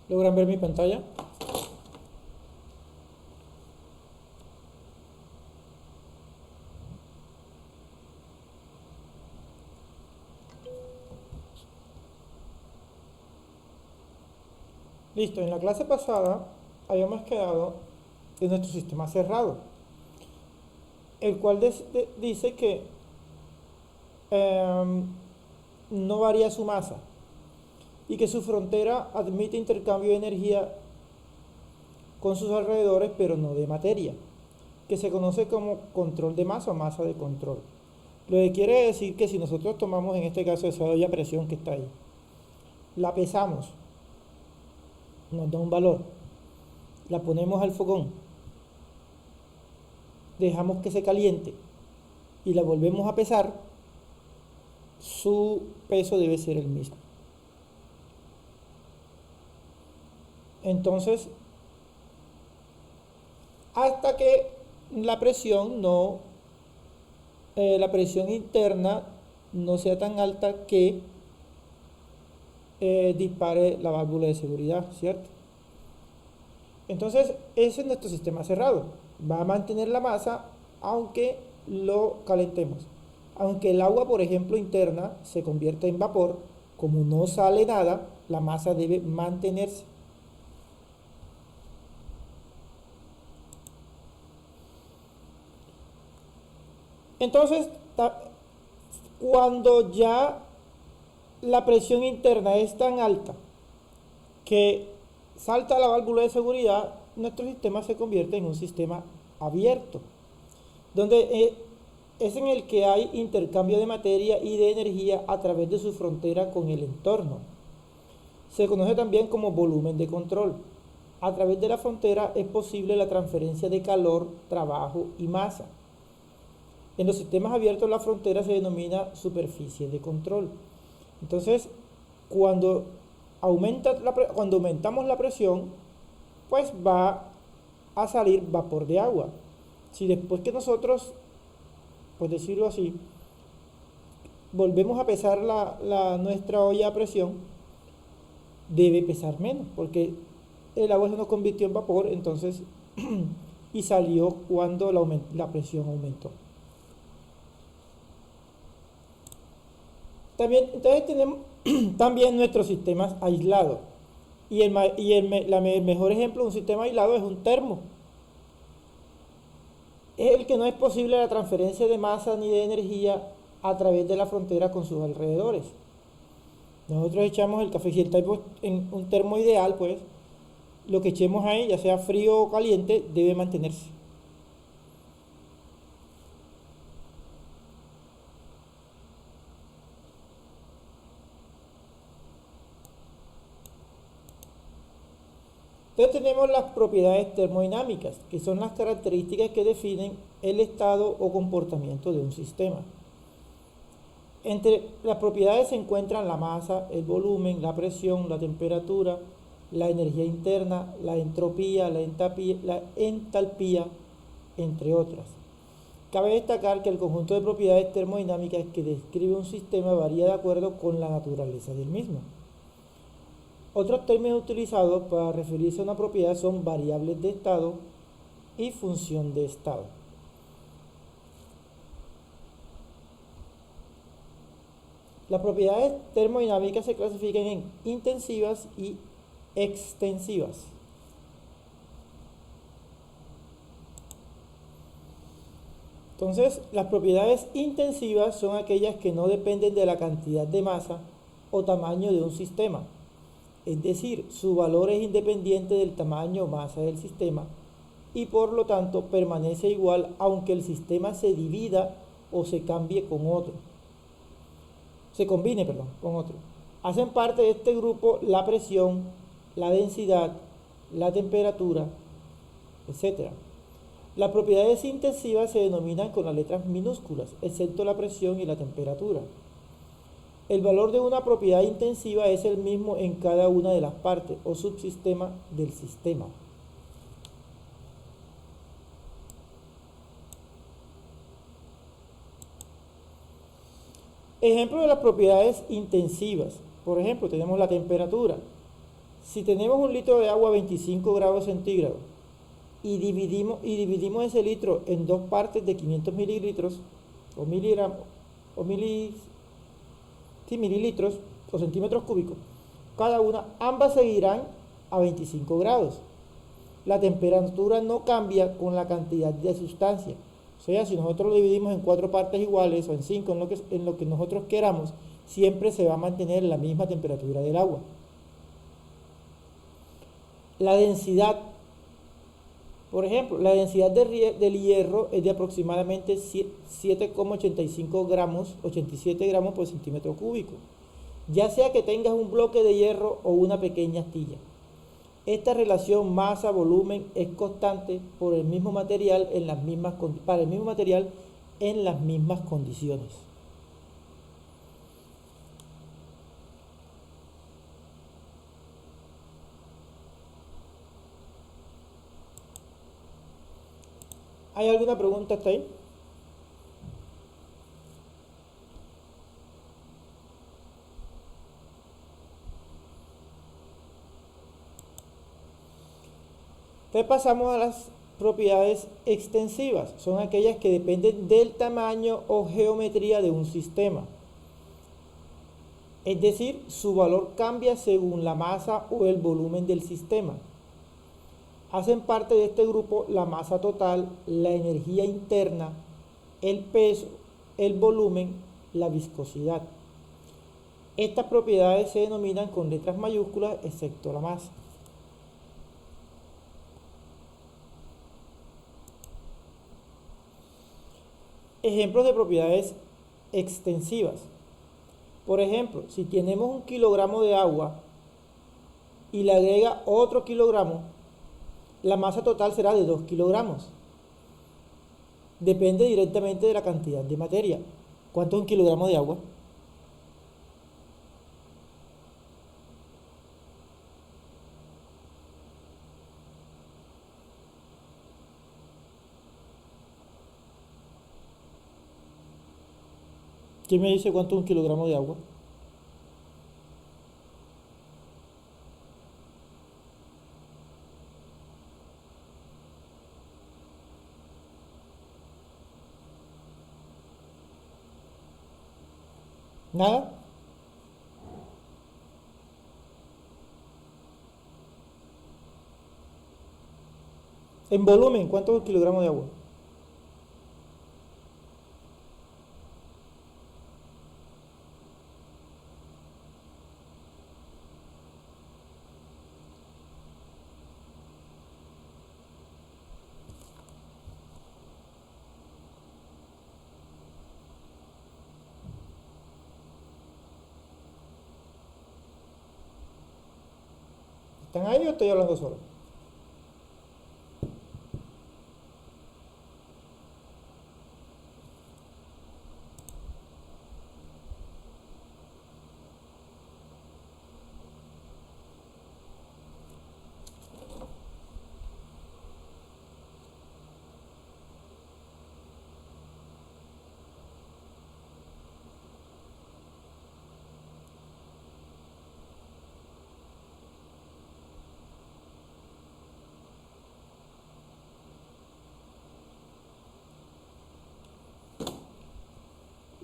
¿Logran ver mi pantalla? Listo, en la clase pasada habíamos quedado en nuestro sistema cerrado, el cual dice que em, no varía su masa y que su frontera admite intercambio de energía con sus alrededores, pero no de materia, que se conoce como control de masa o masa de control. Lo que quiere decir que si nosotros tomamos en este caso esa olla a presión que está ahí, la pesamos, nos da un valor, la ponemos al fogón, dejamos que se caliente y la volvemos a pesar, su peso debe ser el mismo. Entonces, hasta que la presión no, la presión interna no sea tan alta que dispare la válvula de seguridad, ¿cierto? Entonces, ese es nuestro sistema cerrado. Va a mantener la masa aunque lo calentemos. Aunque el agua, por ejemplo, interna se convierta en vapor, como no sale nada, la masa debe mantenerse. Entonces, cuando ya la presión interna es tan alta que salta la válvula de seguridad, nuestro sistema se convierte en un sistema abierto, donde es en el que hay intercambio de materia y de energía a través de su frontera con el entorno. Se conoce también como volumen de control. A través de la frontera es posible la transferencia de calor, trabajo y masa. En los sistemas abiertos la frontera se denomina superficie de control. Entonces, cuando aumentamos la presión, pues va a salir vapor de agua. Si después que nosotros, por decirlo así, volvemos a pesar nuestra olla a presión, debe pesar menos, porque el agua se nos convirtió en vapor, entonces, y salió cuando la presión aumentó. También, entonces tenemos también nuestros sistemas aislados. Y el mejor ejemplo de un sistema aislado es un termo. Es el que no es posible la transferencia de masa ni de energía a través de la frontera con sus alrededores. Nosotros echamos el café, si el termo en un termo ideal, pues lo que echemos ahí, ya sea frío o caliente, debe mantenerse. Entonces tenemos las propiedades termodinámicas, que son las características que definen el estado o comportamiento de un sistema. Entre las propiedades se encuentran la masa, el volumen, la presión, la temperatura, la energía interna, la entropía, la entalpía, entre otras. Cabe destacar que el conjunto de propiedades termodinámicas que describe un sistema varía de acuerdo con la naturaleza del mismo. Otros términos utilizados para referirse a una propiedad son variables de estado y función de estado. Las propiedades termodinámicas se clasifican en intensivas y extensivas. Entonces, las propiedades intensivas son aquellas que no dependen de la cantidad de masa o tamaño de un sistema. Es decir, su valor es independiente del tamaño o masa del sistema y por lo tanto permanece igual aunque el sistema se divida o se cambie con otro. Se combine, con otro. Hacen parte de este grupo la presión, la densidad, la temperatura, etc. Las propiedades intensivas se denominan con las letras minúsculas, excepto la presión y la temperatura. El valor de una propiedad intensiva es el mismo en cada una de las partes o subsistemas del sistema. Ejemplo de las propiedades intensivas. Por ejemplo, tenemos la temperatura. Si tenemos un litro de agua a 25 grados centígrados y dividimos ese litro en dos partes de 500 mililitros o miligramos o mililitros o centímetros cúbicos, cada una, ambas seguirán a 25 grados. La temperatura no cambia con la cantidad de sustancia. O sea, si nosotros lo dividimos en 4 partes iguales o en 5, en lo que nosotros queramos, siempre se va a mantener la misma temperatura del agua. La densidad, por ejemplo, la densidad del hierro es de aproximadamente 7,85 gramos, 87 gramos por centímetro cúbico, ya sea que tengas un bloque de hierro o una pequeña astilla. Esta relación masa-volumen es constante para el mismo material en las mismas condiciones. ¿Hay alguna pregunta hasta ahí? Entonces pasamos a las propiedades extensivas. Son aquellas que dependen del tamaño o geometría de un sistema. Es decir, su valor cambia según la masa o el volumen del sistema. Hacen parte de este grupo la masa total, la energía interna, el peso, el volumen, la viscosidad. Estas propiedades se denominan con letras mayúsculas excepto la masa. Ejemplos de propiedades extensivas. Por ejemplo, si tenemos 1 kilogramo de agua y le agrega otro kilogramo, la masa total será de 2 kilogramos. Depende directamente de la cantidad de materia. ¿Cuánto es 1 kilogramo de agua? ¿Quién me dice cuánto es 1 kilogramo de agua? ¿Nada? En volumen, ¿cuánto es 1 kilogramo de agua? ¿Están ahí o estoy hablando solo?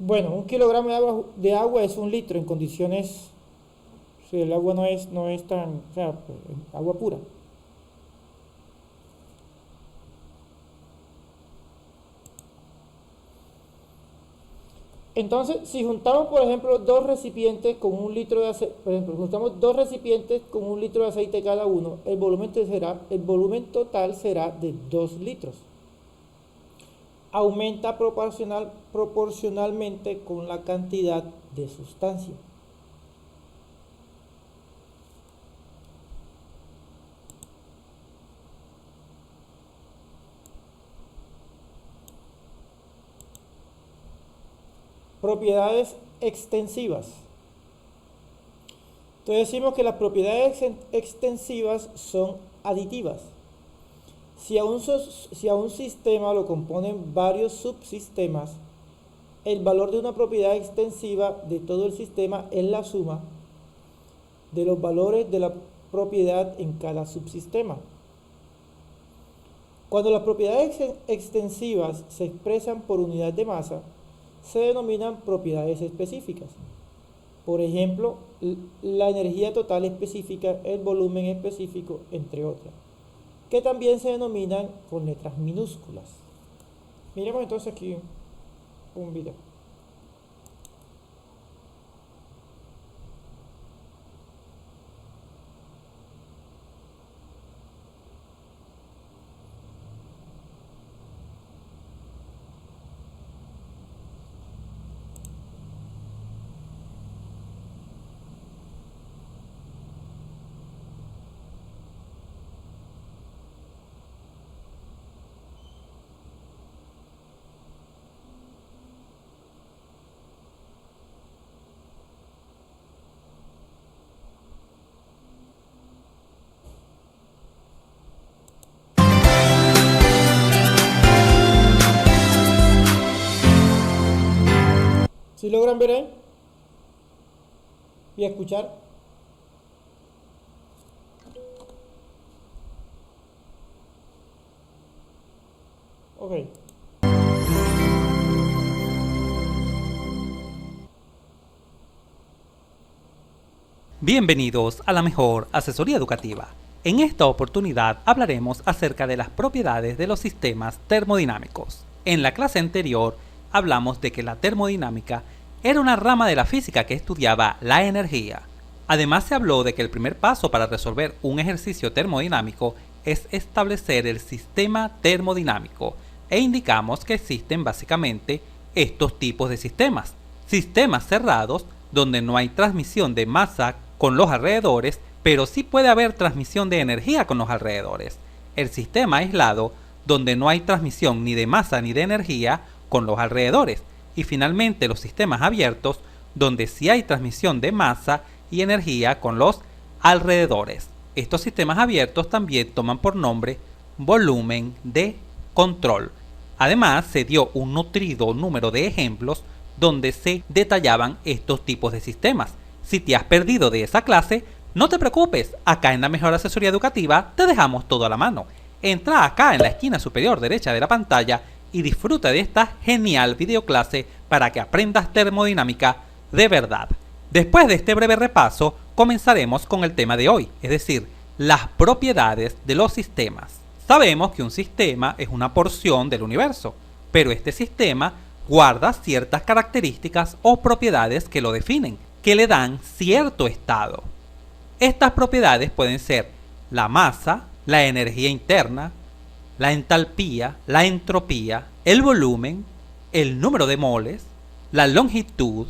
Bueno, 1 kilogramo de agua es 1 litro en condiciones, si el agua no es tan, o sea, pues, agua pura. Entonces, si juntamos, por ejemplo, 2 recipientes con 1 litro de aceite, por ejemplo, juntamos 2 recipientes con 1 litro de aceite cada uno, el volumen total será de 2 litros. Aumenta proporcionalmente con la cantidad de sustancia. Propiedades extensivas. Entonces decimos que las propiedades extensivas son aditivas. Si a un sistema lo componen varios subsistemas, el valor de una propiedad extensiva de todo el sistema es la suma de los valores de la propiedad en cada subsistema. Cuando las propiedades extensivas se expresan por unidad de masa, se denominan propiedades específicas. Por ejemplo, la energía total específica, el volumen específico, entre otras, que también se denominan con letras minúsculas. Miremos entonces aquí un video. ¿Sí logran ver ahí? ¿Y escuchar? Ok. Bienvenidos a la mejor asesoría educativa. En esta oportunidad hablaremos acerca de las propiedades de los sistemas termodinámicos. En la clase anterior hablamos de que la termodinámica era una rama de la física que estudiaba la energía. Además se habló de que el primer paso para resolver un ejercicio termodinámico es establecer el sistema termodinámico e indicamos que existen básicamente estos tipos de sistemas. Sistemas cerrados, donde no hay transmisión de masa con los alrededores, pero sí puede haber transmisión de energía con los alrededores. El sistema aislado, donde no hay transmisión ni de masa ni de energía con los alrededores. Y finalmente los sistemas abiertos, donde sí hay transmisión de masa y energía con los alrededores. Estos sistemas abiertos también toman por nombre volumen de control. Además, se dio un nutrido número de ejemplos donde se detallaban estos tipos de sistemas. Si te has perdido de esa clase, no te preocupes, acá en la mejor asesoría educativa te dejamos todo a la mano. Entra acá en la esquina superior derecha de la pantalla y disfruta de esta genial videoclase para que aprendas termodinámica de verdad. Después de este breve repaso, comenzaremos con el tema de hoy, es decir, las propiedades de los sistemas. Sabemos que un sistema es una porción del universo, pero este sistema guarda ciertas características o propiedades que lo definen, que le dan cierto estado. Estas propiedades pueden ser la masa, la energía interna, la entalpía, la entropía, el volumen, el número de moles, la longitud,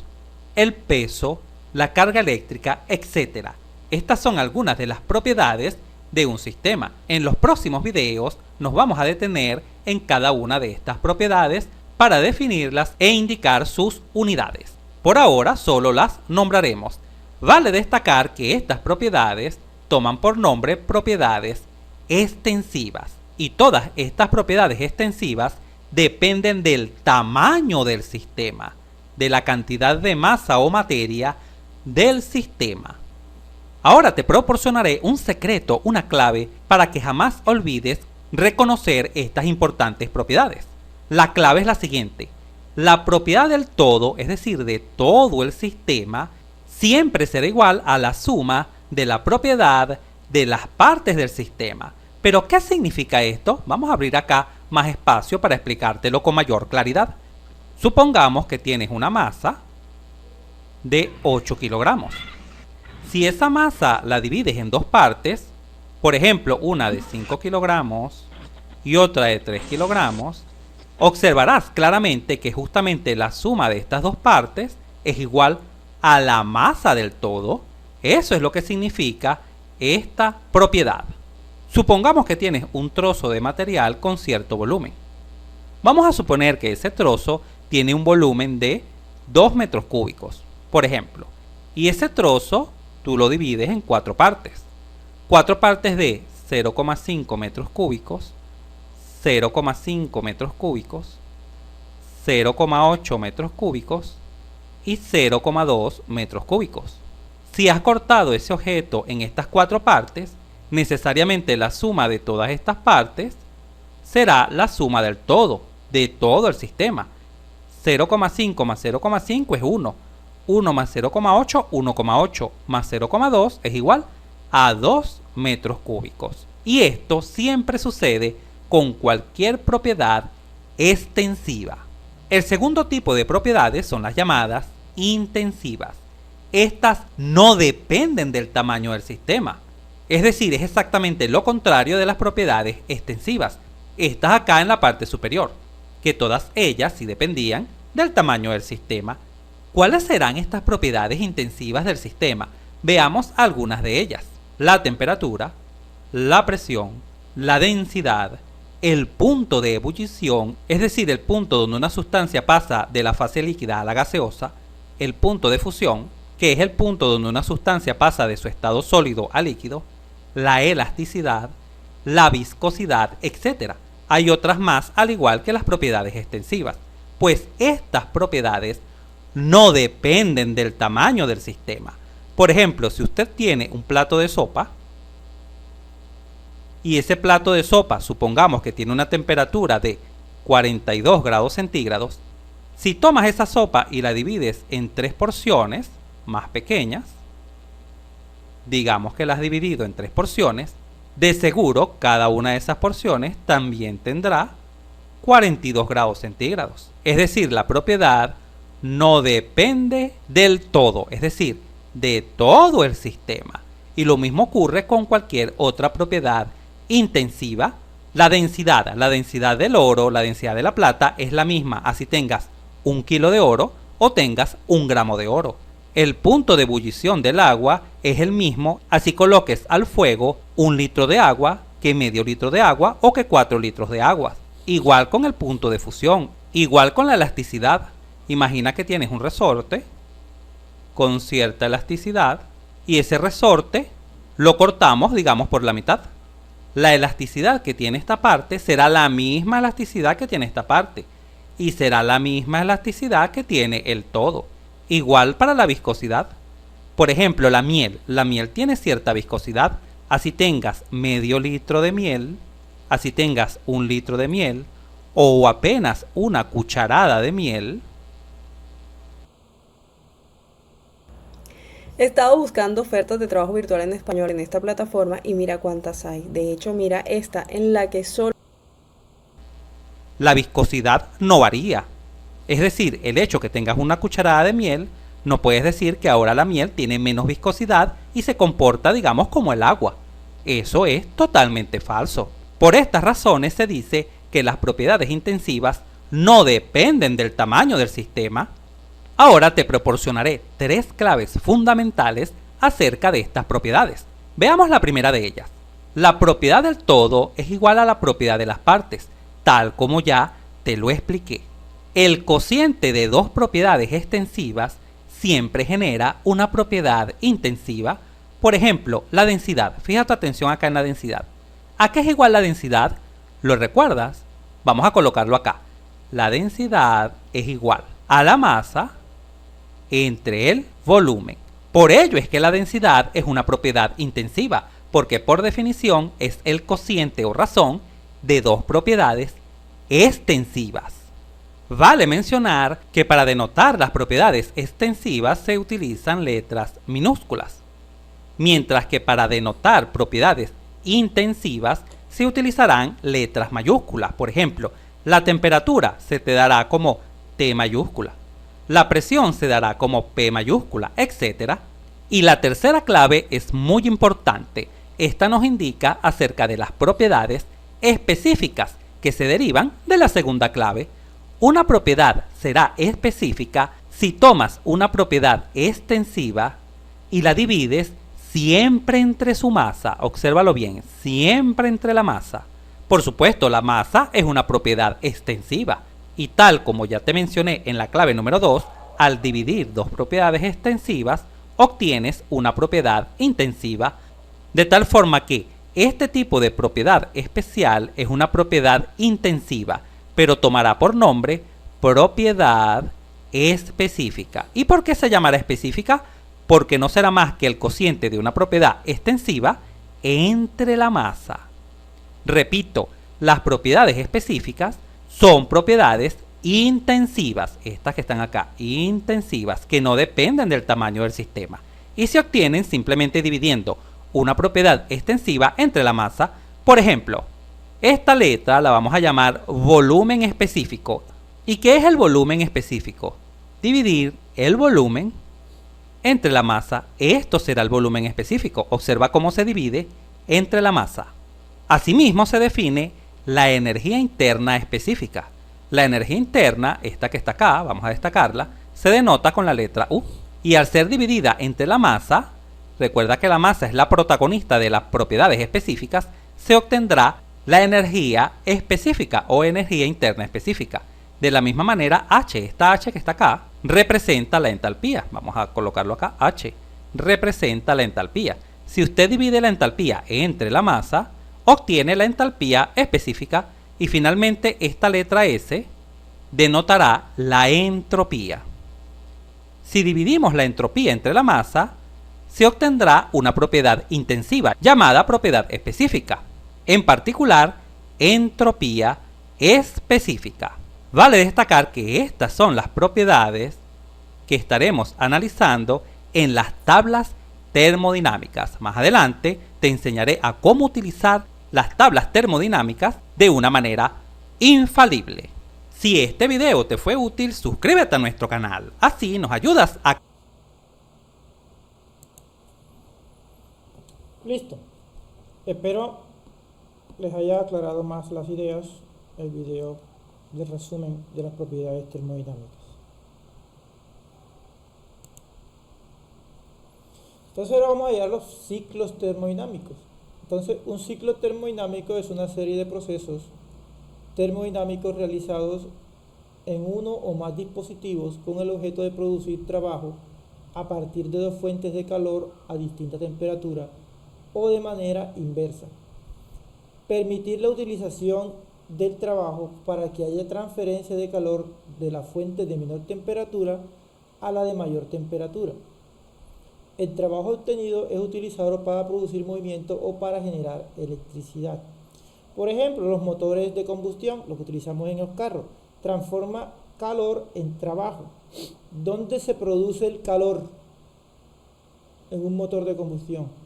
el peso, la carga eléctrica, etc. Estas son algunas de las propiedades de un sistema. En los próximos videos nos vamos a detener en cada una de estas propiedades para definirlas e indicar sus unidades. Por ahora solo las nombraremos. Vale destacar que estas propiedades toman por nombre propiedades extensivas. Y todas estas propiedades extensivas dependen del tamaño del sistema, de la cantidad de masa o materia del sistema. Ahora te proporcionaré un secreto, una clave, para que jamás olvides reconocer estas importantes propiedades. La clave es la siguiente: la propiedad del todo, es decir, de todo el sistema, siempre será igual a la suma de la propiedad de las partes del sistema. ¿Pero qué significa esto? Vamos a abrir acá más espacio para explicártelo con mayor claridad. Supongamos que tienes una masa de 8 kilogramos. Si esa masa la divides en dos partes, por ejemplo, una de 5 kilogramos y otra de 3 kilogramos, observarás claramente que justamente la suma de estas dos partes es igual a la masa del todo. Eso es lo que significa esta propiedad. Supongamos que tienes un trozo de material con cierto volumen. Vamos a suponer que ese trozo tiene un volumen de 2 metros cúbicos, por ejemplo. Y ese trozo tú lo divides en 4 partes. 4 partes de 0,5 metros cúbicos, 0,5 metros cúbicos, 0,8 metros cúbicos y 0,2 metros cúbicos. Si has cortado ese objeto en estas 4 partes, necesariamente la suma de todas estas partes será la suma del todo, de todo el sistema. 0,5 más 0,5 es 1. 1 más 0,8, 1,8 más 0,2 es igual a 2 metros cúbicos. Y esto siempre sucede con cualquier propiedad extensiva. El segundo tipo de propiedades son las llamadas intensivas. Estas no dependen del tamaño del sistema. Es decir, es exactamente lo contrario de las propiedades extensivas. Estas acá en la parte superior, que todas ellas sí dependían del tamaño del sistema. ¿Cuáles serán estas propiedades intensivas del sistema? Veamos algunas de ellas. La temperatura, la presión, la densidad, el punto de ebullición, es decir, el punto donde una sustancia pasa de la fase líquida a la gaseosa, el punto de fusión, que es el punto donde una sustancia pasa de su estado sólido a líquido, la elasticidad, la viscosidad, etc. Hay otras más al igual que las propiedades extensivas, pues estas propiedades no dependen del tamaño del sistema. Por ejemplo, si usted tiene un plato de sopa y ese plato de sopa supongamos que tiene una temperatura de 42 grados centígrados, si tomas esa sopa y la divides en 3 porciones más pequeñas, digamos que la has dividido en 3 porciones, de seguro cada una de esas porciones también tendrá 42 grados centígrados. Es decir, la propiedad no depende del todo, es decir, de todo el sistema. Y lo mismo ocurre con cualquier otra propiedad intensiva. La densidad del oro, la densidad de la plata es la misma, así tengas 1 kilo de oro o tengas 1 gramo de oro. El punto de ebullición del agua es el mismo, así coloques al fuego 1 litro de agua que medio litro de agua o que 4 litros de agua. Igual con el punto de fusión, igual con la elasticidad. Imagina que tienes un resorte con cierta elasticidad y ese resorte lo cortamos, digamos, por la mitad. La elasticidad que tiene esta parte será la misma elasticidad que tiene esta parte y será la misma elasticidad que tiene el todo. Igual para la viscosidad. Por ejemplo, la miel tiene cierta viscosidad. Así tengas medio litro de miel, así tengas 1 litro de miel o apenas una cucharada de miel. He estado buscando ofertas de trabajo virtual en español en esta plataforma y mira cuántas hay. De hecho, mira esta en la que solo La viscosidad no varía. Es decir, el hecho que tengas una cucharada de miel, no puedes decir que ahora la miel tiene menos viscosidad y se comporta, digamos, como el agua. Eso es totalmente falso. Por estas razones se dice que las propiedades intensivas no dependen del tamaño del sistema. Ahora te proporcionaré 3 claves fundamentales acerca de estas propiedades. Veamos la primera de ellas. La propiedad del todo es igual a la propiedad de las partes, tal como ya te lo expliqué. El cociente de 2 propiedades extensivas siempre genera una propiedad intensiva. Por ejemplo, la densidad. Fíjate atención acá en la densidad. ¿A qué es igual la densidad? ¿Lo recuerdas? Vamos a colocarlo acá. La densidad es igual a la masa entre el volumen. Por ello es que la densidad es una propiedad intensiva, porque por definición es el cociente o razón de 2 propiedades extensivas. Vale mencionar que para denotar las propiedades extensivas se utilizan letras minúsculas, mientras que para denotar propiedades intensivas se utilizarán letras mayúsculas. Por ejemplo, la temperatura se te dará como T mayúscula, la presión se dará como P mayúscula, etc. Y la tercera clave es muy importante. Esta nos indica acerca de las propiedades específicas que se derivan de la segunda clave. Una propiedad será específica si tomas una propiedad extensiva y la divides siempre entre su masa. Obsérvalo bien, siempre entre la masa. Por supuesto, la masa es una propiedad extensiva. Y tal como ya te mencioné en la clave número 2, al dividir 2 propiedades extensivas, obtienes una propiedad intensiva, de tal forma que este tipo de propiedad especial es una propiedad intensiva, pero tomará por nombre propiedad específica. ¿Y por qué se llamará específica? porque no será más que el cociente de una propiedad extensiva entre la masa. Repito, las propiedades específicas son propiedades intensivas, estas que están acá, intensivas, que no dependen del tamaño del sistema y se obtienen simplemente dividiendo una propiedad extensiva entre la masa. Por ejemplo, esta letra la vamos a llamar volumen específico. ¿Y qué es el volumen específico? Dividir el volumen entre la masa. Esto será el volumen específico. Observa cómo se divide entre la masa. Asimismo se define la energía interna específica. La energía interna, esta que está acá, vamos a destacarla, se denota con la letra U. Y al ser dividida entre la masa, recuerda que la masa es la protagonista de las propiedades específicas, se obtendrá la energía específica o energía interna específica. De la misma manera, H, esta H que está acá, representa la entalpía. Vamos a colocarlo acá, H, representa la entalpía. Si usted divide la entalpía entre la masa, obtiene la entalpía específica y finalmente esta letra S denotará la entropía. Si dividimos la entropía entre la masa, se obtendrá una propiedad intensiva llamada propiedad específica, en particular entropía específica. Vale destacar que estas son las propiedades que estaremos analizando en las tablas termodinámicas. Más adelante te enseñaré a cómo utilizar las tablas termodinámicas de una manera infalible. Si este video te fue útil, suscríbete a nuestro canal. Así nos ayudas a... Listo. Espero les haya aclarado más las ideas el video de resumen de las propiedades termodinámicas. Entonces ahora vamos a llegar a los ciclos termodinámicos. Entonces un ciclo termodinámico es una serie de procesos termodinámicos realizados en uno o más dispositivos con el objeto de producir trabajo a partir de dos fuentes de calor a distinta temperatura o de manera inversa. Permitir la utilización del trabajo para que haya transferencia de calor de la fuente de menor temperatura a la de mayor temperatura. El trabajo obtenido es utilizado para producir movimiento o para generar electricidad. Por ejemplo, los motores de combustión, lo que utilizamos en los carros, transforma calor en trabajo. ¿Dónde se produce el calor en un motor de combustión?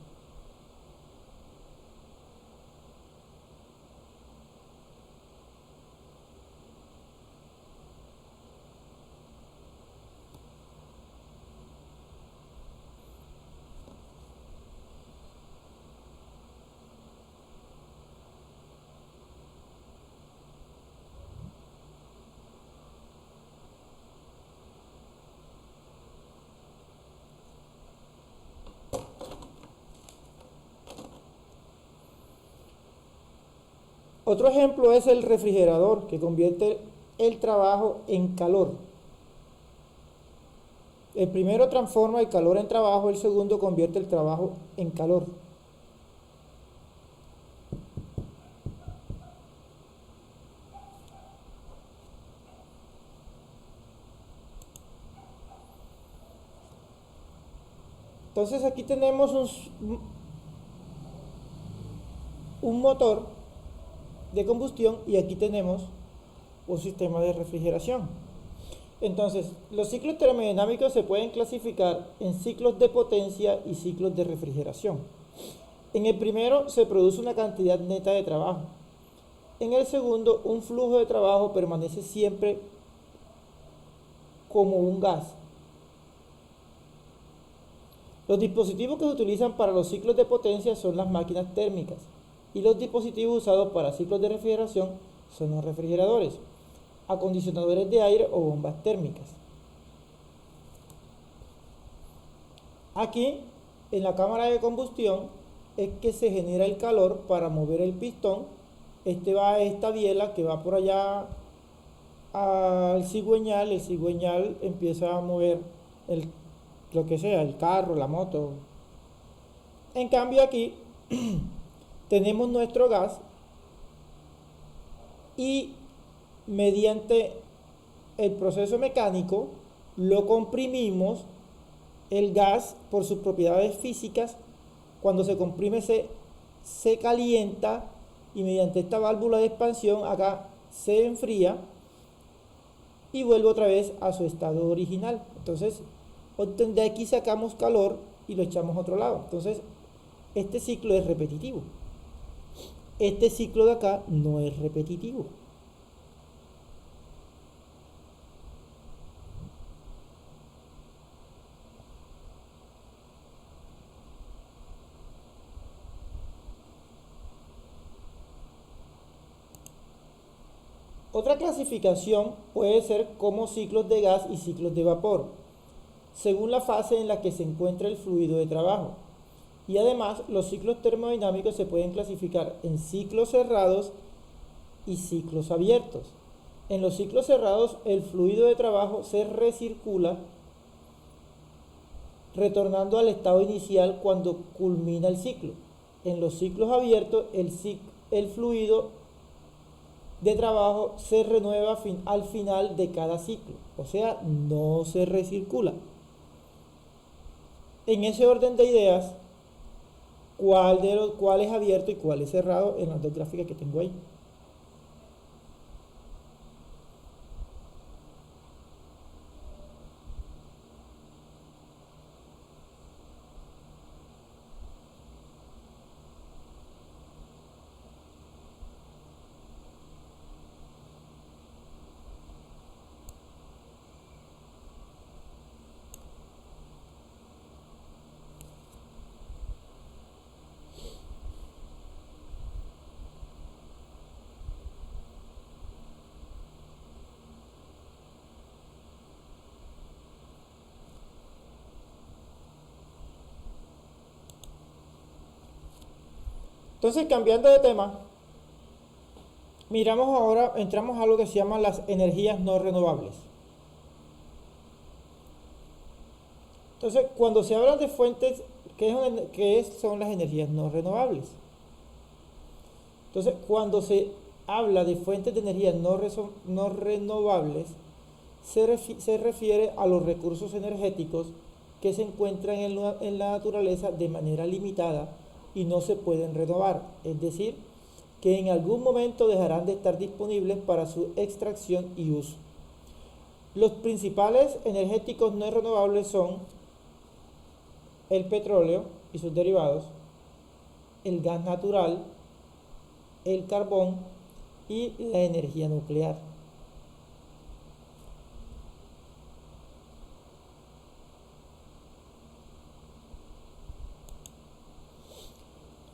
Otro ejemplo es el refrigerador, que convierte el trabajo en calor. El primero transforma el calor en trabajo, el segundo convierte el trabajo en calor. Entonces aquí tenemos un motor de combustión y aquí tenemos un sistema de refrigeración. Entonces, los ciclos termodinámicos se pueden clasificar en ciclos de potencia y ciclos de refrigeración. En el primero se produce una cantidad neta de trabajo. En el segundo, un flujo de trabajo permanece siempre como un gas. Los dispositivos que se utilizan para los ciclos de potencia son las máquinas térmicas y los dispositivos usados para ciclos de refrigeración son los refrigeradores, acondicionadores de aire o bombas térmicas. Aquí, en la cámara de combustión, es que se genera el calor para mover el pistón. Este va a esta biela que va por allá al cigüeñal. El cigüeñal empieza a mover lo que sea, el carro, la moto. En cambio aquí tenemos nuestro gas y mediante el proceso mecánico lo comprimimos El gas, por sus propiedades físicas, cuando se comprime se calienta y mediante esta válvula de expansión acá se enfría y vuelve otra vez a su estado original. Entonces, de aquí sacamos calor y lo echamos a otro lado. Entonces, este ciclo es repetitivo. Este ciclo de acá no es repetitivo. Otra clasificación puede ser como ciclos de gas y ciclos de vapor, según la fase en la que se encuentra el fluido de trabajo. Y además, los ciclos termodinámicos se pueden clasificar en ciclos cerrados y ciclos abiertos. En los ciclos cerrados, el fluido de trabajo se recircula, retornando al estado inicial cuando culmina el ciclo. En los ciclos abiertos, el fluido de trabajo se renueva al final de cada ciclo, o sea, no se recircula. En ese orden de ideas, cuál es abierto y cuál es cerrado en las dos gráficas que tengo ahí. Entonces, cambiando de tema, entramos a lo que se llama las energías no renovables. Entonces, cuando se habla de fuentes, ¿qué son las energías no renovables? Entonces, cuando se habla de fuentes de energía no renovables, se refiere a los recursos energéticos que se encuentran en la naturaleza de manera limitada y no se pueden renovar, es decir, que en algún momento dejarán de estar disponibles para su extracción y uso. Los principales energéticos no renovables son el petróleo y sus derivados, el gas natural, el carbón y la energía nuclear.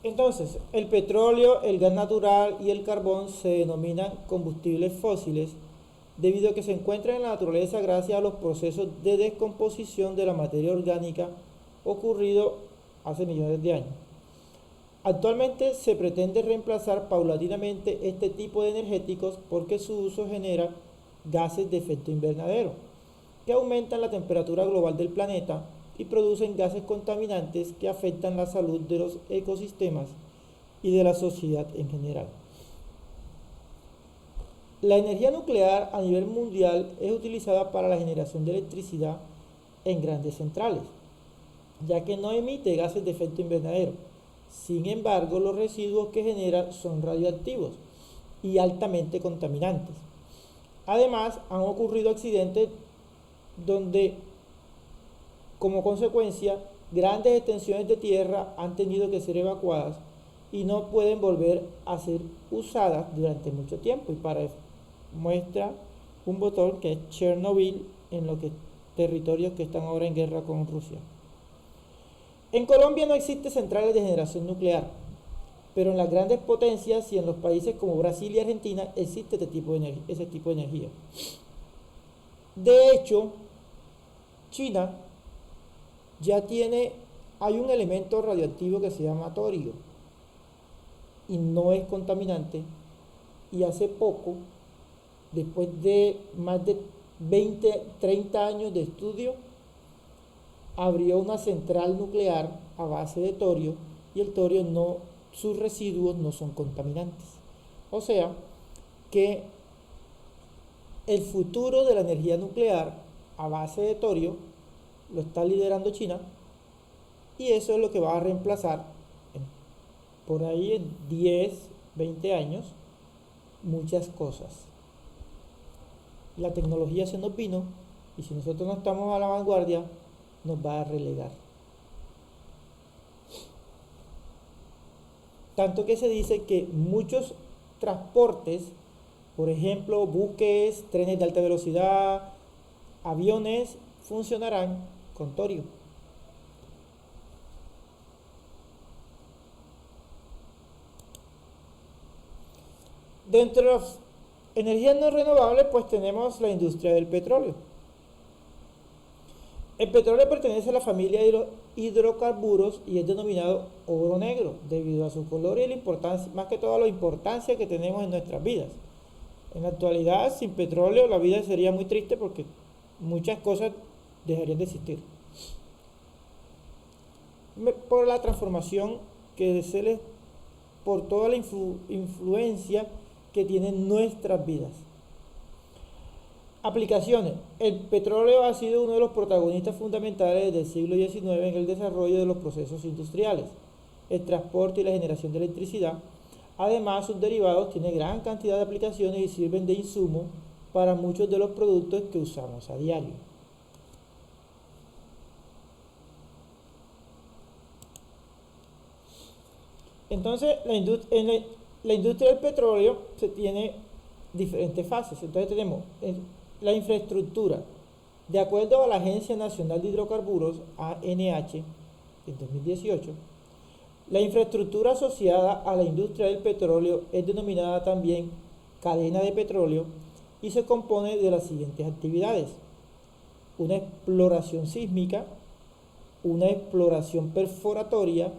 Entonces, el petróleo, el gas natural y el carbón se denominan combustibles fósiles debido a que se encuentran en la naturaleza gracias a los procesos de descomposición de la materia orgánica ocurrido hace millones de años. Actualmente se pretende reemplazar paulatinamente este tipo de energéticos porque su uso genera gases de efecto invernadero, que aumentan la temperatura global del planeta y producen gases contaminantes que afectan la salud de los ecosistemas y de la sociedad en general. La energía nuclear a nivel mundial es utilizada para la generación de electricidad en grandes centrales, ya que no emite gases de efecto invernadero. Sin embargo, los residuos que genera son radioactivos y altamente contaminantes. Además, han ocurrido accidentes donde, como consecuencia, grandes extensiones de tierra han tenido que ser evacuadas y no pueden volver a ser usadas durante mucho tiempo. Y para muestra un botón que es Chernobyl en los territorios que están ahora en guerra con Rusia. En Colombia no existen centrales de generación nuclear, pero en las grandes potencias y en los países como Brasil y Argentina existe ese tipo de energía. De hecho, China hay un elemento radioactivo que se llama torio y no es contaminante, y hace poco, después de más de 30 años de estudio, abrió una central nuclear a base de torio y el torio sus residuos no son contaminantes. O sea que el futuro de la energía nuclear a base de torio lo está liderando China, y eso es lo que va a reemplazar por ahí en 10, 20 años muchas cosas. La tecnología se nos vino y si nosotros no estamos a la vanguardia, nos va a relegar. Tanto que se dice que muchos transportes, por ejemplo, buques, trenes de alta velocidad, aviones, funcionarán con torio. Dentro de las energías no renovables, pues tenemos la industria del petróleo. El petróleo pertenece a la familia de hidrocarburos y es denominado oro negro debido a su color y la importancia, más que todo la importancia que tenemos en nuestras vidas. En la actualidad, sin petróleo, la vida sería muy triste porque muchas cosas dejarían de existir. Por la transformación que se les, por toda la influencia que tienen nuestras vidas. Aplicaciones. El petróleo ha sido uno de los protagonistas fundamentales del siglo XIX en el desarrollo de los procesos industriales, el transporte y la generación de electricidad. Además, sus derivados tienen gran cantidad de aplicaciones y sirven de insumo para muchos de los productos que usamos a diario. Entonces, la industria del petróleo se tiene diferentes fases. Entonces tenemos la infraestructura. De acuerdo a la Agencia Nacional de Hidrocarburos, ANH, en 2018, la infraestructura asociada a la industria del petróleo es denominada también cadena de petróleo y se compone de las siguientes actividades: una exploración sísmica, una exploración perforatoria,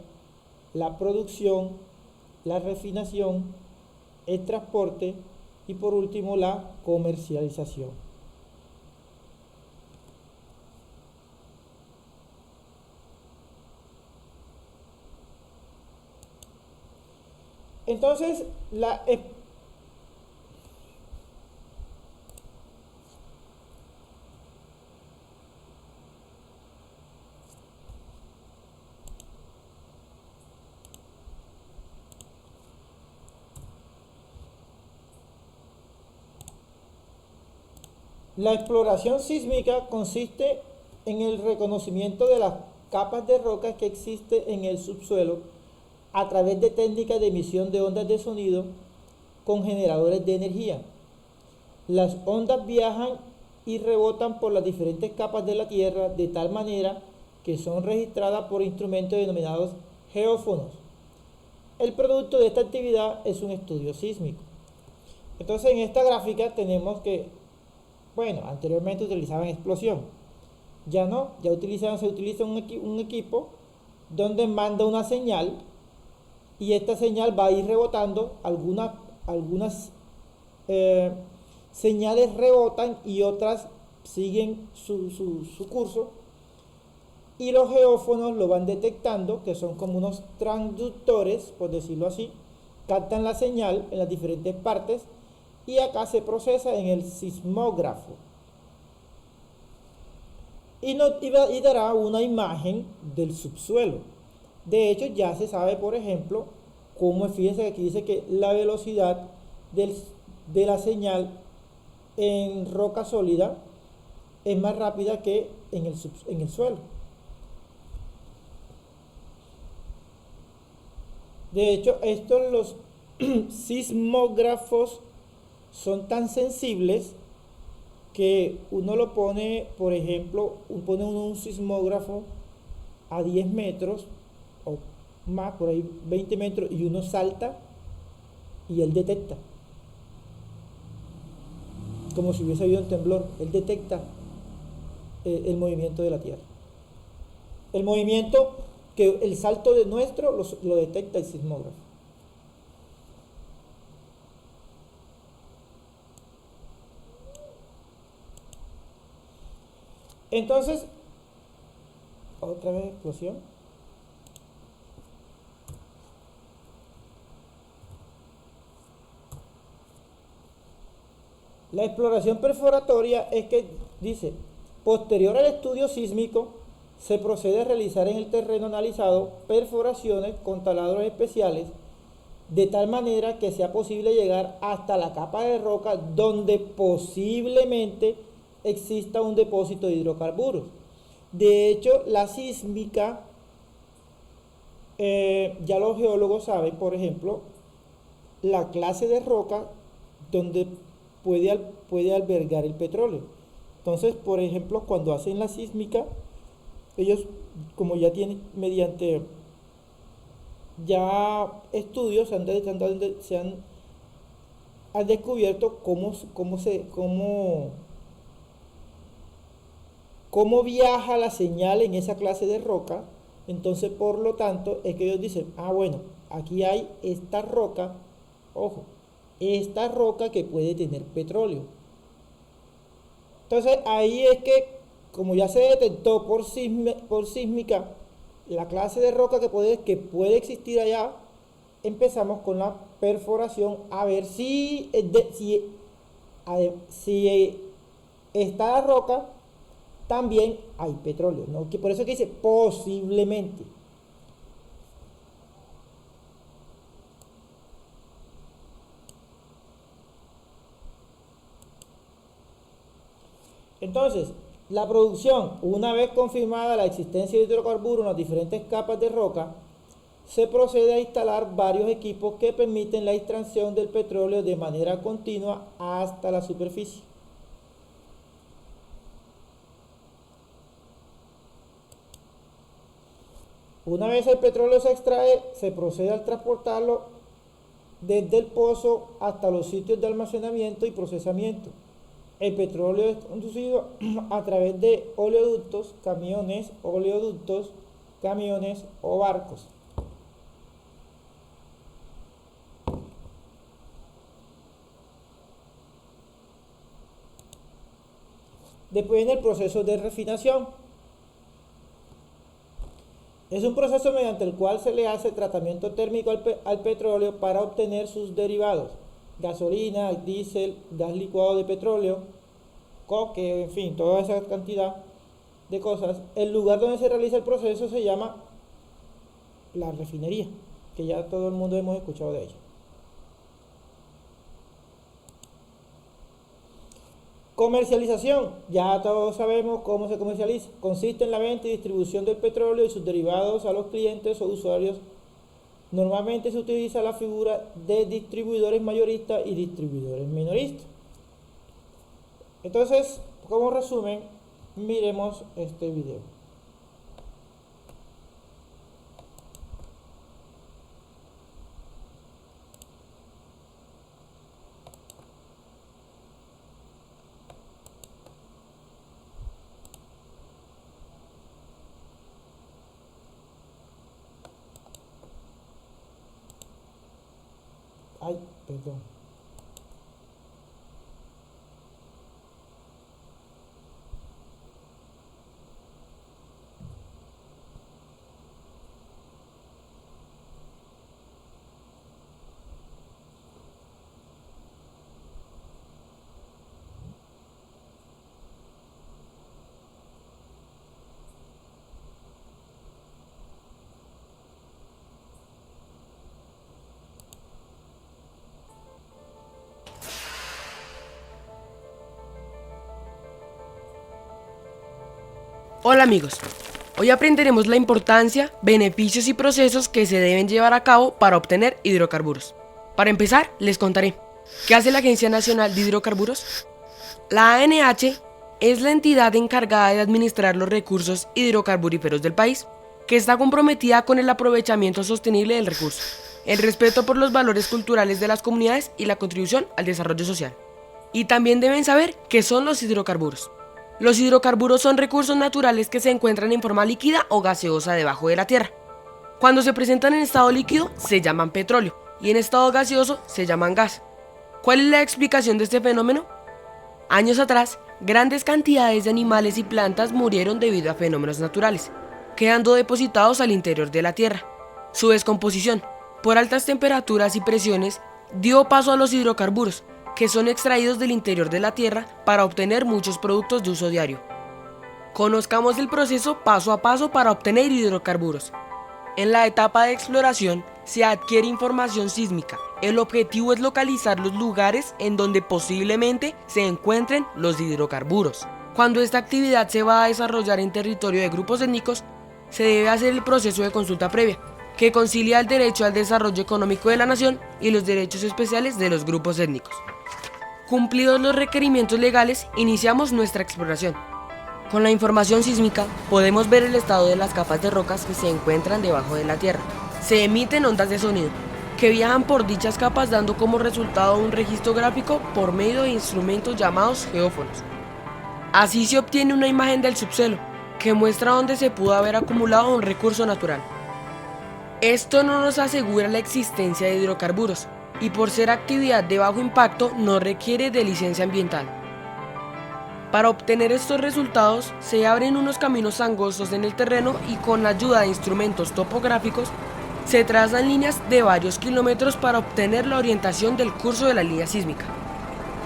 la producción, la refinación, el transporte y por último la comercialización. Entonces, la exploración sísmica consiste en el reconocimiento de las capas de rocas que existen en el subsuelo a través de técnicas de emisión de ondas de sonido con generadores de energía. Las ondas viajan y rebotan por las diferentes capas de la Tierra de tal manera que son registradas por instrumentos denominados geófonos. El producto de esta actividad es un estudio sísmico. Entonces, en esta gráfica tenemos que, bueno, anteriormente utilizaban explosión. Ya no, ya se utiliza un equipo donde manda una señal y esta señal va a ir rebotando. Algunas señales rebotan y otras siguen su curso, y los geófonos lo van detectando, que son como unos transductores, por decirlo así, captan la señal en las diferentes partes y acá se procesa en el sismógrafo y dará una imagen del subsuelo. De hecho, ya se sabe, por ejemplo, cómo, fíjense que aquí dice que la velocidad de la señal en roca sólida es más rápida que en el suelo. De hecho, los sismógrafos son tan sensibles que uno lo pone, por ejemplo, pone un sismógrafo a 10 metros o más, por ahí 20 metros, y uno salta y él detecta, como si hubiese habido un temblor. Él detecta el movimiento de la Tierra, el movimiento que el salto de nuestro lo detecta el sismógrafo. Entonces, otra vez explosión. La exploración perforatoria es que dice, posterior al estudio sísmico, se procede a realizar en el terreno analizado perforaciones con taladros especiales de tal manera que sea posible llegar hasta la capa de roca donde posiblemente exista un depósito de hidrocarburos. De hecho, la sísmica, ya los geólogos saben, por ejemplo, la clase de roca donde puede albergar el petróleo. Entonces, por ejemplo, cuando hacen la sísmica, ellos, como ya tienen, mediante ya estudios, han descubierto cómo viaja la señal en esa clase de roca. Entonces, por lo tanto, es que ellos dicen, bueno, aquí hay esta roca, ojo, esta roca que puede tener petróleo. Entonces, ahí es que, como ya se detectó por sísmica la clase de roca que puede existir allá, empezamos con la perforación a ver si está la roca, también hay petróleo, ¿no? Que por eso que dice posiblemente. Entonces, la producción, una vez confirmada la existencia de hidrocarburos en las diferentes capas de roca, se procede a instalar varios equipos que permiten la extracción del petróleo de manera continua hasta la superficie. Una vez el petróleo se extrae, se procede a transportarlo desde el pozo hasta los sitios de almacenamiento y procesamiento. El petróleo es conducido a través de oleoductos, camiones o barcos. Después viene el proceso de refinación. Es un proceso mediante el cual se le hace tratamiento térmico al petróleo para obtener sus derivados: gasolina, diésel, gas licuado de petróleo, coque, en fin, toda esa cantidad de cosas. El lugar donde se realiza el proceso se llama la refinería, que ya todo el mundo hemos escuchado de ella. Comercialización, ya todos sabemos cómo se comercializa. Consiste en la venta y distribución del petróleo y sus derivados a los clientes o usuarios. Normalmente se utiliza la figura de distribuidores mayoristas y distribuidores minoristas. Entonces, como resumen, miremos este video. Ay, perdón. Hola amigos, hoy aprenderemos la importancia, beneficios y procesos que se deben llevar a cabo para obtener hidrocarburos. Para empezar, les contaré, ¿qué hace la Agencia Nacional de Hidrocarburos? La ANH es la entidad encargada de administrar los recursos hidrocarburíferos del país, que está comprometida con el aprovechamiento sostenible del recurso, el respeto por los valores culturales de las comunidades y la contribución al desarrollo social. Y también deben saber qué son los hidrocarburos. Los hidrocarburos son recursos naturales que se encuentran en forma líquida o gaseosa debajo de la tierra. Cuando se presentan en estado líquido se llaman petróleo y en estado gaseoso se llaman gas. ¿Cuál es la explicación de este fenómeno? Años atrás, grandes cantidades de animales y plantas murieron debido a fenómenos naturales, quedando depositados al interior de la tierra. Su descomposición, por altas temperaturas y presiones, dio paso a los hidrocarburos, que son extraídos del interior de la tierra para obtener muchos productos de uso diario. Conozcamos el proceso paso a paso para obtener hidrocarburos. En la etapa de exploración se adquiere información sísmica. El objetivo es localizar los lugares en donde posiblemente se encuentren los hidrocarburos. Cuando esta actividad se va a desarrollar en territorio de grupos étnicos, se debe hacer el proceso de consulta previa, que concilia el derecho al desarrollo económico de la nación y los derechos especiales de los grupos étnicos. Cumplidos los requerimientos legales, iniciamos nuestra exploración. Con la información sísmica podemos ver el estado de las capas de rocas que se encuentran debajo de la tierra. Se emiten ondas de sonido, que viajan por dichas capas dando como resultado un registro gráfico por medio de instrumentos llamados geófonos. Así se obtiene una imagen del subsuelo, que muestra dónde se pudo haber acumulado un recurso natural. Esto no nos asegura la existencia de hidrocarburos, y por ser actividad de bajo impacto no requiere de licencia ambiental. Para obtener estos resultados se abren unos caminos angostos en el terreno y con la ayuda de instrumentos topográficos se trazan líneas de varios kilómetros para obtener la orientación del curso de la línea sísmica.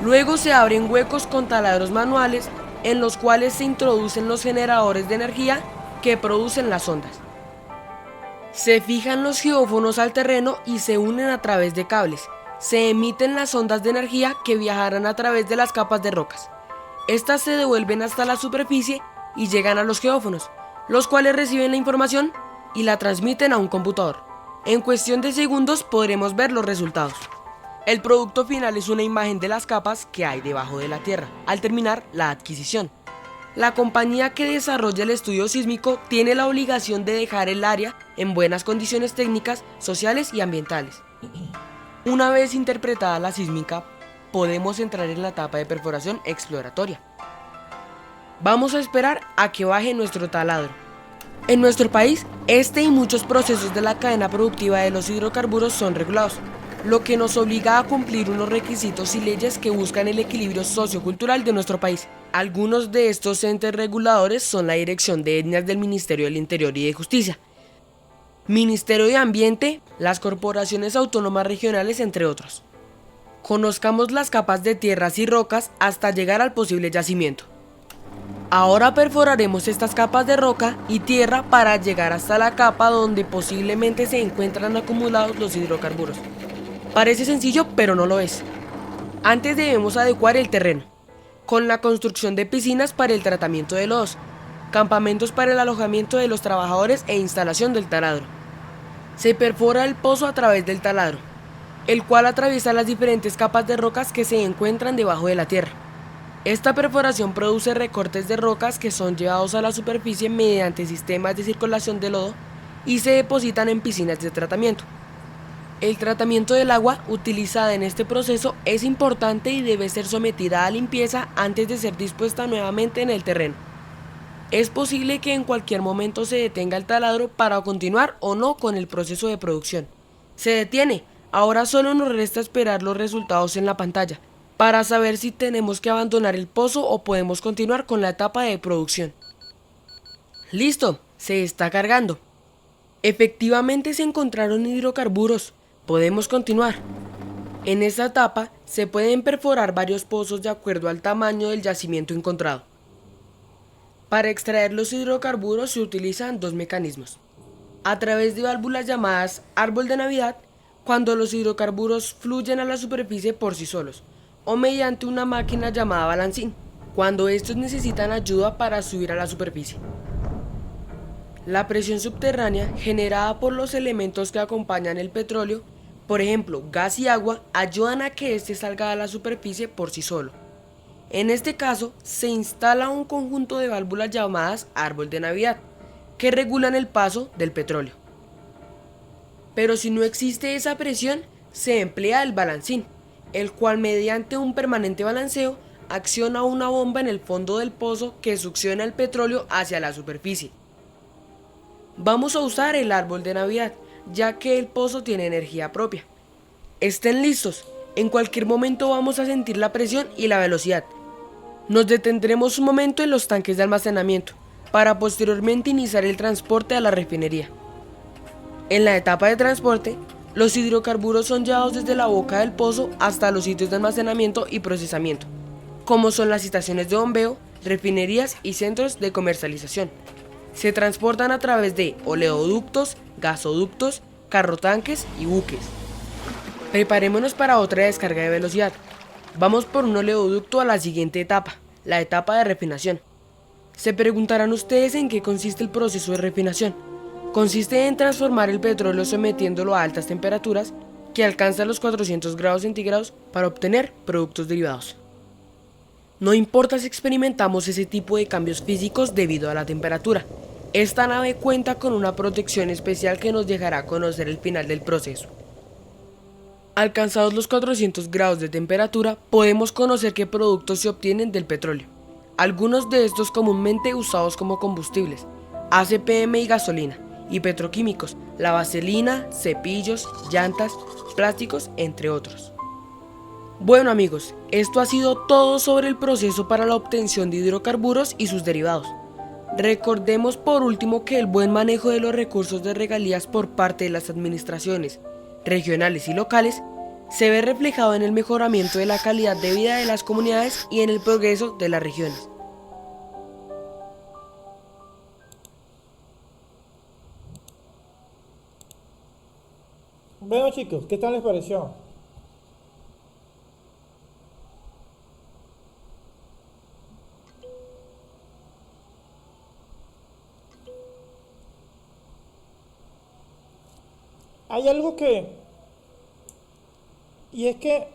Luego se abren huecos con taladros manuales en los cuales se introducen los generadores de energía que producen las ondas. Se fijan los geófonos al terreno y se unen a través de cables. Se emiten las ondas de energía que viajarán a través de las capas de rocas. Estas se devuelven hasta la superficie y llegan a los geófonos, los cuales reciben la información y la transmiten a un computador. En cuestión de segundos podremos ver los resultados. El producto final es una imagen de las capas que hay debajo de la tierra, al terminar la adquisición. La compañía que desarrolla el estudio sísmico tiene la obligación de dejar el área en buenas condiciones técnicas, sociales y ambientales. Una vez interpretada la sísmica, podemos entrar en la etapa de perforación exploratoria. Vamos a esperar a que baje nuestro taladro. En nuestro país, este y muchos procesos de la cadena productiva de los hidrocarburos son regulados, lo que nos obliga a cumplir unos requisitos y leyes que buscan el equilibrio sociocultural de nuestro país. Algunos de estos entes reguladores son la Dirección de Etnias del Ministerio del Interior y de Justicia, Ministerio de Ambiente, las corporaciones autónomas regionales, entre otros. Conozcamos las capas de tierras y rocas hasta llegar al posible yacimiento. Ahora perforaremos estas capas de roca y tierra para llegar hasta la capa donde posiblemente se encuentran acumulados los hidrocarburos. Parece sencillo, pero no lo es. Antes debemos adecuar el terreno, con la construcción de piscinas para el tratamiento de lodos, campamentos para el alojamiento de los trabajadores e instalación del taladro. Se perfora el pozo a través del taladro, el cual atraviesa las diferentes capas de rocas que se encuentran debajo de la tierra. Esta perforación produce recortes de rocas que son llevados a la superficie mediante sistemas de circulación de lodo y se depositan en piscinas de tratamiento. El tratamiento del agua utilizada en este proceso es importante y debe ser sometida a limpieza antes de ser dispuesta nuevamente en el terreno. Es posible que en cualquier momento se detenga el taladro para continuar o no con el proceso de producción. Se detiene. Ahora solo nos resta esperar los resultados en la pantalla, para saber si tenemos que abandonar el pozo o podemos continuar con la etapa de producción. ¡Listo! Se está cargando. Efectivamente se encontraron hidrocarburos. Podemos continuar. En esta etapa se pueden perforar varios pozos de acuerdo al tamaño del yacimiento encontrado. Para extraer los hidrocarburos se utilizan dos mecanismos. A través de válvulas llamadas árbol de Navidad, cuando los hidrocarburos fluyen a la superficie por sí solos, o mediante una máquina llamada balancín, cuando estos necesitan ayuda para subir a la superficie. La presión subterránea generada por los elementos que acompañan el petróleo, por ejemplo gas y agua, ayudan a que éste salga a la superficie por sí solo. En este caso, se instala un conjunto de válvulas llamadas árbol de Navidad, que regulan el paso del petróleo. Pero si no existe esa presión, se emplea el balancín, el cual mediante un permanente balanceo acciona una bomba en el fondo del pozo que succiona el petróleo hacia la superficie. Vamos a usar el árbol de Navidad, ya que el pozo tiene energía propia. Estén listos, en cualquier momento vamos a sentir la presión y la velocidad. Nos detendremos un momento en los tanques de almacenamiento, para posteriormente iniciar el transporte a la refinería. En la etapa de transporte, los hidrocarburos son llevados desde la boca del pozo hasta los sitios de almacenamiento y procesamiento, como son las estaciones de bombeo, refinerías y centros de comercialización. Se transportan a través de oleoductos, gasoductos, carrotanques y buques. Preparémonos para otra descarga de velocidad. Vamos por un oleoducto a la siguiente etapa, la etapa de refinación. Se preguntarán ustedes en qué consiste el proceso de refinación. Consiste en transformar el petróleo sometiéndolo a altas temperaturas que alcanzan los 400 grados centígrados para obtener productos derivados. No importa si experimentamos ese tipo de cambios físicos debido a la temperatura. Esta nave cuenta con una protección especial que nos dejará conocer el final del proceso. Alcanzados los 400 grados de temperatura, podemos conocer qué productos se obtienen del petróleo. Algunos de estos comúnmente usados como combustibles, ACPM y gasolina, y petroquímicos, la vaselina, cepillos, llantas, plásticos, entre otros. Bueno amigos, esto ha sido todo sobre el proceso para la obtención de hidrocarburos y sus derivados. Recordemos por último que el buen manejo de los recursos de regalías por parte de las administraciones regionales y locales se ve reflejado en el mejoramiento de la calidad de vida de las comunidades y en el progreso de las regiones. Bueno chicos, ¿qué tal les pareció? Hay algo y es que,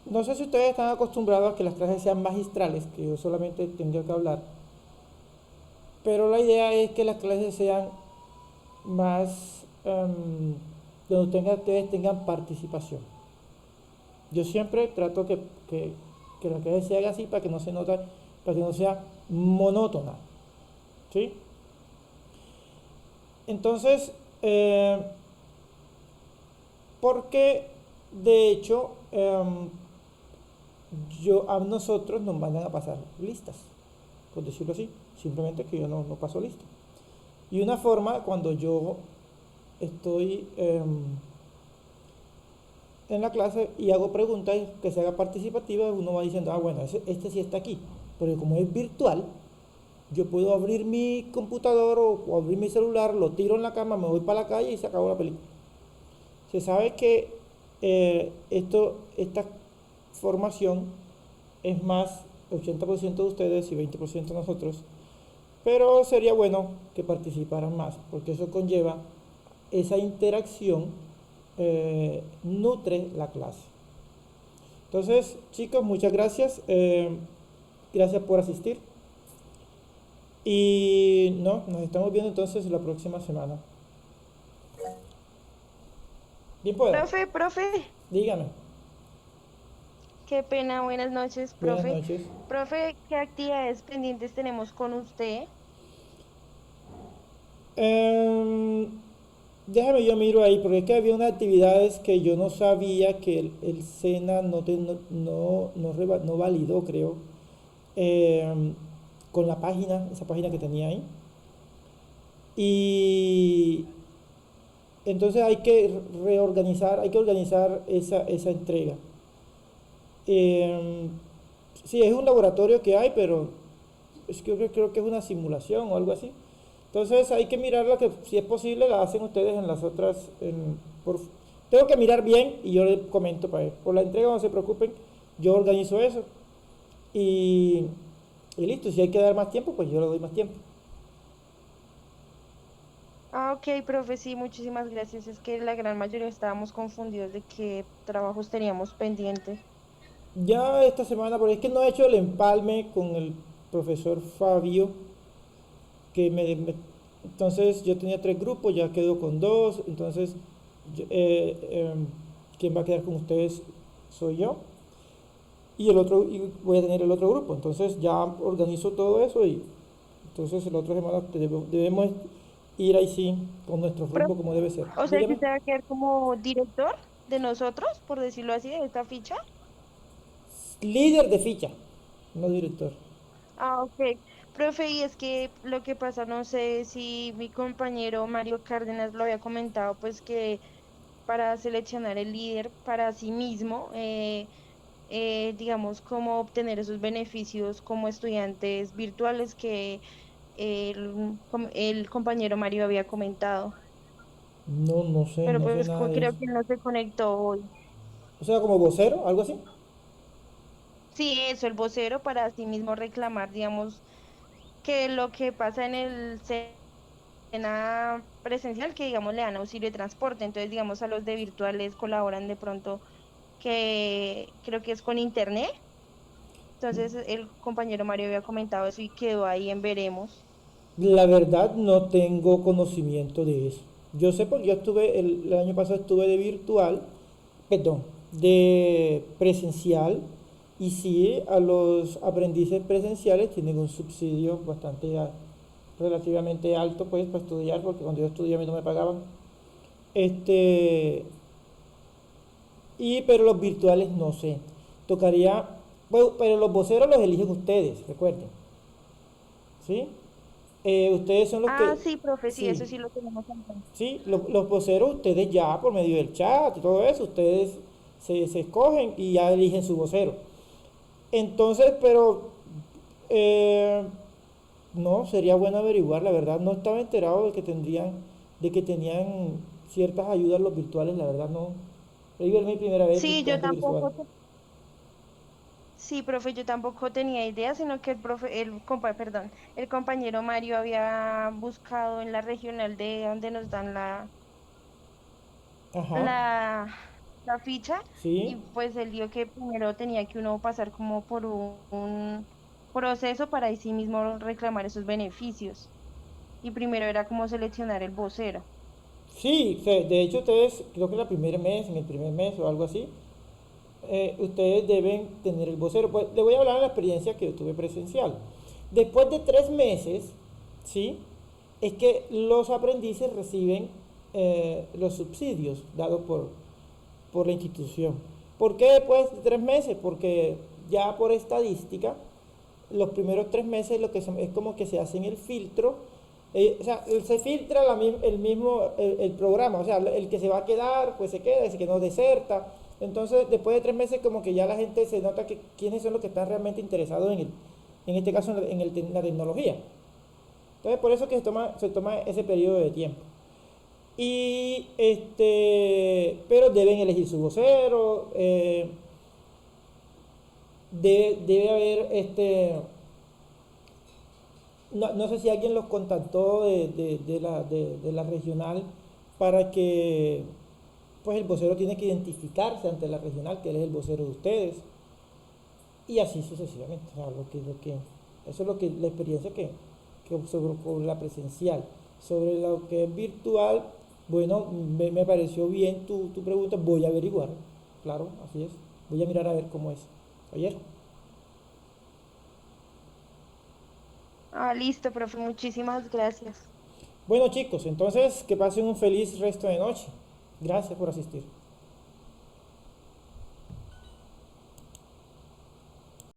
no sé si ustedes están acostumbrados a que las clases sean magistrales, que yo solamente tendría que hablar, pero la idea es que las clases sean más, donde ustedes tengan participación. Yo siempre trato que la clase se haga así para que no se nota, para que no sea monótona, ¿sí? Entonces, porque de hecho a nosotros nos van a pasar listas, por decirlo así, simplemente que yo no paso lista. Y una forma, cuando yo estoy en la clase y hago preguntas que se haga participativa, uno va diciendo, bueno, este sí está aquí, porque como es virtual, yo puedo abrir mi computador o abrir mi celular, lo tiro en la cama, me voy para la calle y se acabó la película. Se sabe que esta formación es más 80% de ustedes y 20% de nosotros, pero sería bueno que participaran más, porque eso conlleva esa interacción, nutre la clase. Entonces, chicos, muchas gracias. Gracias por asistir. Y nos estamos viendo entonces la próxima semana. Bien, pues. Profe, Dígame. qué pena, buenas noches, Buenas profe. noches. Profe, ¿qué actividades pendientes tenemos con usted? Déjame yo miro ahí, porque es que había unas actividades que yo no sabía que el SENA no validó, creo, con la página, esa página que tenía ahí. Y entonces hay que organizar esa entrega. Sí, es un laboratorio que hay, pero creo que es una simulación o algo así. Entonces hay que mirarla, que si es posible la hacen ustedes en las otras. Tengo que mirar bien y yo les comento para ver. Por la entrega no se preocupen, yo organizo eso. Y listo, si hay que dar más tiempo, pues yo le doy más tiempo. Ah, ok, profe, sí, muchísimas gracias. Es que la gran mayoría estábamos confundidos de qué trabajos teníamos pendientes. Ya esta semana, porque es que no he hecho el empalme con el profesor Fabio, entonces yo tenía 3 grupos, ya quedo con 2, entonces quien va a quedar con ustedes soy yo, y voy a tener el otro grupo, entonces ya organizo todo eso y entonces la otra semana debemos ir ahí sí, con nuestro rumbo Profe, como debe ser. o sea que Dígame. usted va a quedar como director de nosotros, por decirlo así, de esta ficha. Líder de ficha, no director. Ah, ok. Profe, y es que lo que pasa, no sé si mi compañero Mario Cárdenas lo había comentado, pues que para seleccionar el líder para sí mismo, digamos, cómo obtener esos beneficios como estudiantes virtuales que el compañero Mario había comentado. No, no sé, Pero no sé pues nada de creo eso. que no se conectó hoy. O sea, como vocero, algo así. Sí, eso, el vocero para sí mismo reclamar, digamos, que lo que pasa en el SENA presencial, que digamos le dan auxilio de transporte, entonces digamos a los de virtuales colaboran de pronto que creo que es con internet. Entonces el compañero Mario había comentado eso y quedó ahí en veremos. La verdad no tengo conocimiento de eso. Yo sé porque yo estuve, el año pasado estuve de virtual, perdón, de presencial, y sí, a los aprendices presenciales tienen un subsidio bastante relativamente alto pues para estudiar, porque cuando yo estudié a mí no me pagaban. Este, pero los virtuales no sé. Tocaría, bueno, pero los voceros los eligen ustedes, recuerden, ¿sí? Ustedes son los Ah, que, sí, profe, sí, eso sí, sí lo tenemos en cuenta. sí, los voceros, ustedes ya por medio del chat y todo eso, ustedes se escogen y ya eligen su vocero. Entonces, pero eh, no, sería bueno averiguar, la verdad, no estaba enterado de que tenían ciertas ayudas los virtuales, la verdad no. Yo digo, es mi primera vez Sí, yo dictando virtual. tampoco, sí, profe, yo tampoco tenía idea, sino que perdón, el compañero Mario había buscado en la regional de donde nos dan Ajá, la, la ficha y sí. pues él dio que primero tenía que uno pasar como por un proceso para ahí sí mismo reclamar esos beneficios. Y primero era como seleccionar el vocero. Sí, de hecho ustedes, creo que en el primer mes o algo así, ustedes deben tener el vocero. Pues le voy a hablar de la experiencia que yo tuve presencial. Después de 3 meses, ¿sí? Es que los aprendices reciben los subsidios dados por la institución. ¿Por qué después de 3 meses? Porque ya por estadística, los primeros 3 meses lo que es como que se hacen el filtro, o sea, se filtra el mismo el programa, o sea, el que se va a quedar, pues se queda, el que no deserta. Entonces, después de 3 meses, como que ya la gente se nota que quiénes son los que están realmente interesados en este caso, en la tecnología. Entonces, por eso que se toma ese periodo de tiempo. Pero deben elegir su vocero, debe haber, no sé si alguien los contactó de la regional para que, pues el vocero tiene que identificarse ante la regional, que él es el vocero de ustedes, y así sucesivamente. O sea, eso es la experiencia que observo con la presencial. Sobre lo que es virtual, bueno, me pareció bien tu pregunta, voy a averiguar, claro, así es, voy a mirar a ver cómo es. Ayer. Ah, listo, profe, muchísimas gracias. Bueno chicos, entonces que pasen un feliz resto de noche. Gracias por asistir.